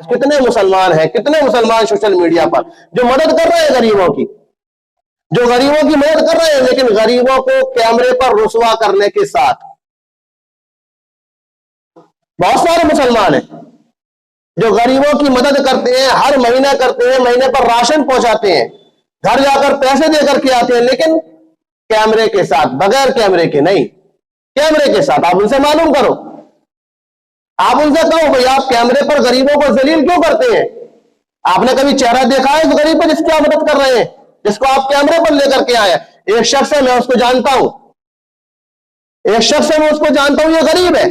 کتنے مسلمان ہیں، کتنے مسلمان سوشل میڈیا پر جو مدد کر رہے ہیں غریبوں کی، جو غریبوں کی مدد کر رہے ہیں، لیکن غریبوں کو کیمرے پر رسوا کرنے کے ساتھ۔ بہت سارے مسلمان ہیں جو غریبوں کی مدد کرتے ہیں، ہر مہینہ کرتے ہیں، مہینے پر راشن پہنچاتے ہیں، گھر جا کر پیسے دے کر کے آتے ہیں، لیکن کیمرے کے ساتھ، بغیر کیمرے کے نہیں، کیمرے کے ساتھ۔ آپ ان سے معلوم کرو، آپ ان سے کہو بھائی آپ کیمرے پر غریبوں کو ذلیل کیوں کرتے ہیں؟ آپ نے کبھی چہرہ دیکھا ہے اس غریب پر جس کی آپ مدد کر رہے ہیں، جس کو آپ کیمرے پر لے کر کے آئے؟ ایک شخص ہے، میں اس کو جانتا ہوں، ایک شخص ہے، میں اس کو جانتا ہوں، یہ غریب ہے،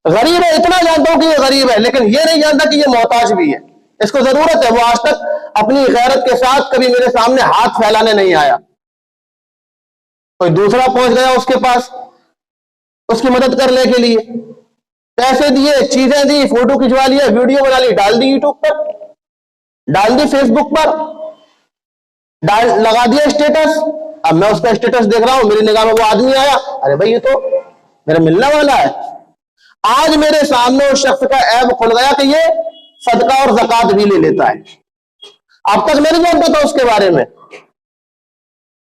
غریب ہے، اتنا جانتا ہوں کہ یہ غریب ہے، لیکن یہ نہیں جانتا کہ یہ محتاج بھی ہے، اس کو ضرورت ہے۔ وہ آج تک اپنی غیرت کے ساتھ کبھی میرے سامنے ہاتھ پھیلانے نہیں آیا۔ کوئی دوسرا پہنچ گیا اس کے پاس اس کی مدد کرنے کے لیے، پیسے دیے، چیزیں دی، فوٹو کھنچوا لیا، ویڈیو بنا لی، ڈال دی یوٹیوب پر، ڈال دی فیس بک پر، لگا دیا اسٹیٹس۔ اب میں اس کا اسٹیٹس دیکھ رہا ہوں، میری نگاہ میں وہ آدمی آیا، ارے بھائی یہ تو میرا ملنے والا ہے۔ آج میرے سامنے اس شخص کا عیب کھل گیا کہ یہ صدقہ اور زکوٰۃ بھی لے لیتا ہے۔ اب تک میں نہیں جانتا تھا اس کے بارے میں،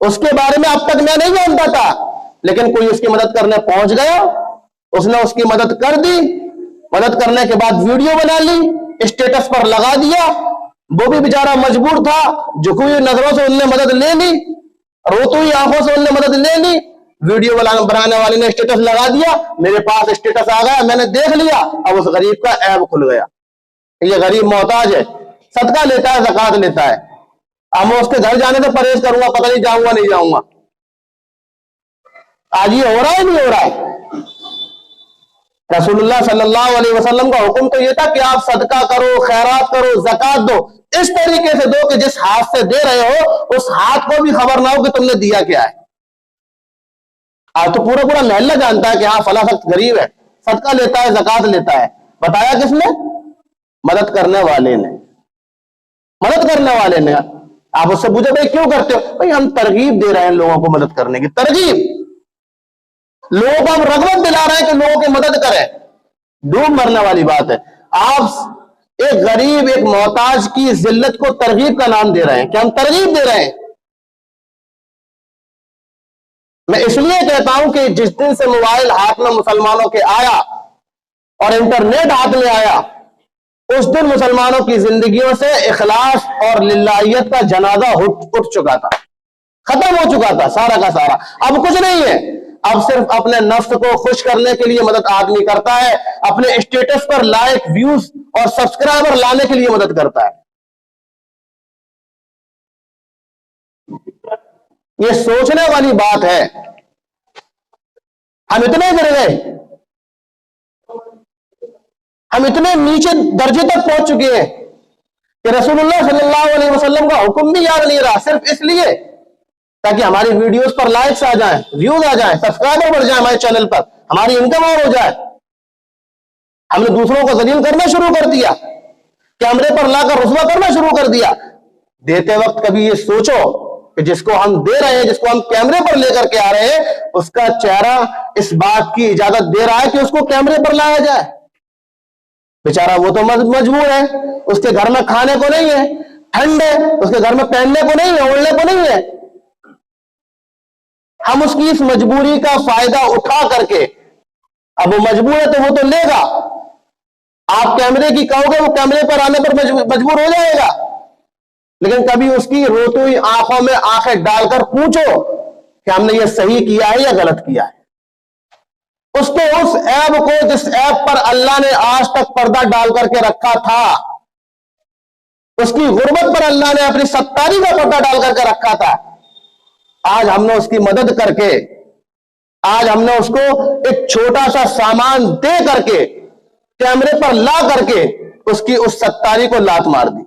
اس کے بارے میں اب تک میں نہیں جانتا تھا، لیکن کوئی اس کی مدد کرنے پہنچ گیا، اس نے اس کی مدد کر دی، مدد کرنے کے بعد ویڈیو بنا لی، اسٹیٹس پر لگا دیا۔ وہ بھی بیچارہ مجبور تھا، جھکی ہوئی نظروں سے ان نے مدد لے لی، روتی ہوئی آنکھوں سے ان نے مدد لے لی، ویڈیو بنانے والے نے اسٹیٹس لگا دیا، میرے پاس اسٹیٹس آ گیا، میں نے دیکھ لیا، اب اس غریب کا عیب کھل گیا، یہ غریب محتاج ہے، صدقہ لیتا ہے، زکوٰۃ لیتا ہے۔ اب میں اس کے گھر جانے سے پرہیز کروں گا، پتہ نہیں جاؤں گا نہیں جاؤں گا۔ آج یہ ہو رہا ہے نہیں ہو رہا ہے؟ رسول اللہ صلی اللہ علیہ وسلم کا حکم تو یہ تھا کہ آپ صدقہ کرو، خیرات کرو، زکوٰۃ دو، اس طریقے سے دو کہ جس ہاتھ سے دے رہے ہو اس ہاتھ کو بھی خبر نہ ہو کہ تم نے دیا کیا ہے۔ آج تو پورا پورا محلہ جانتا ہے کہ ہاں فلاں شخص غریب ہے، صدقہ لیتا ہے، زکوٰۃ لیتا ہے۔ بتایا کس نے؟ مدد کرنے والے نے، مدد کرنے والے نے۔ آپ اس سے پوچھے بھائی کیوں کرتے ہو؟ بھائی ہم ترغیب دے رہے ہیں لوگوں کو مدد کرنے کی، ترغیب، لوگوں کو ہم رغبت دلا رہے ہیں کہ لوگوں کی مدد کریں۔ ڈوب مرنے والی بات ہے۔ آپ ایک غریب، ایک محتاج کی ذلت کو ترغیب کا نام دے رہے ہیں کہ ہم ترغیب دے رہے ہیں۔ میں اس لیے کہتا ہوں کہ جس دن سے موبائل ہاتھ میں مسلمانوں کے آیا اور انٹرنیٹ ہاتھ میں آیا، اس دن مسلمانوں کی زندگیوں سے اخلاص اور للہیت کا جنازہ اٹھ چکا تھا، ختم ہو چکا تھا سارا کا سارا۔ اب کچھ نہیں ہے، اب صرف اپنے نفس کو خوش کرنے کے لیے مدد آدمی کرتا ہے، اپنے اسٹیٹس پر لائک، ویوز اور سبسکرائبر لانے کے لیے مدد کرتا ہے۔ یہ سوچنے والی بات ہے۔ ہم اتنے گر گئے، ہم اتنے نیچے درجے تک پہنچ چکے ہیں کہ رسول اللہ صلی اللہ علیہ وسلم کا حکم بھی یاد نہیں رہا، صرف اس لیے تاکہ ہماری ویڈیوز پر لائکس آ جائیں، ویوز آ جائیں، سبسکرائبر بڑھ جائیں ہمارے چینل پر، ہماری انکم اور ہو جائے۔ ہم نے دوسروں کو ذلیل کرنا شروع کر دیا، کیمرے پر لا کر رسوا کرنا شروع کر دیا۔ دیتے وقت کبھی یہ سوچو کہ جس کو ہم دے رہے ہیں، جس کو ہم کیمرے پر لے کر کے آ رہے ہیں، اس کا چہرہ اس بات کی اجازت دے رہا ہے کہ اس کو کیمرے پر لایا جائے؟ بیچارہ وہ تو مجبور ہے، اس کے گھر میں کھانے کو نہیں ہے، ٹھنڈ ہے، اس کے گھر میں پہننے کو نہیں ہے، اوڑھنے کو نہیں ہے۔ ہم اس کی اس مجبوری کا فائدہ اٹھا کر کے، اب وہ مجبور ہے تو وہ تو لے گا، آپ کیمرے کی کہو گے وہ کیمرے پر آنے پر مجبور ہو جائے گا، لیکن کبھی اس کی روتی ہوئی آنکھوں میں آنکھیں ڈال کر پوچھو کہ ہم نے یہ صحیح کیا ہے یا غلط کیا ہے۔ اس کے اس عیب کو جس عیب پر اللہ نے آج تک پردہ ڈال کر کے رکھا تھا، اس کی غربت پر اللہ نے اپنی ستاری کا پردہ ڈال کر کے رکھا تھا، آج ہم نے اس کی مدد کر کے، آج ہم نے اس کو ایک چھوٹا سا سامان دے کر کے، کیمرے پر لا کر کے اس کی اس ستاری کو لات مار دی۔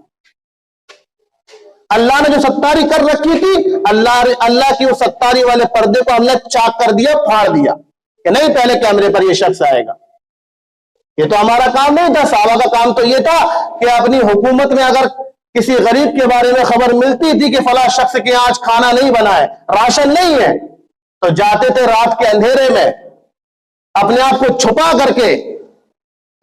اللہ نے جو ستاری کر رکھی تھی، اللہ کی اس ستاری والے پردے کو ہم نے چاک کر دیا، پھاڑ دیا کہ نہیں پہلے کیمرے پر یہ شخص آئے گا۔ یہ تو ہمارا کام نہیں تھا، صحابہ کا کام تو یہ تھا کہ اپنی حکومت میں اگر کسی غریب کے بارے میں خبر ملتی تھی کہ فلاں شخص کے آج کھانا نہیں بنا ہے، راشن نہیں ہے، تو جاتے تھے رات کے اندھیرے میں اپنے آپ کو چھپا کر کے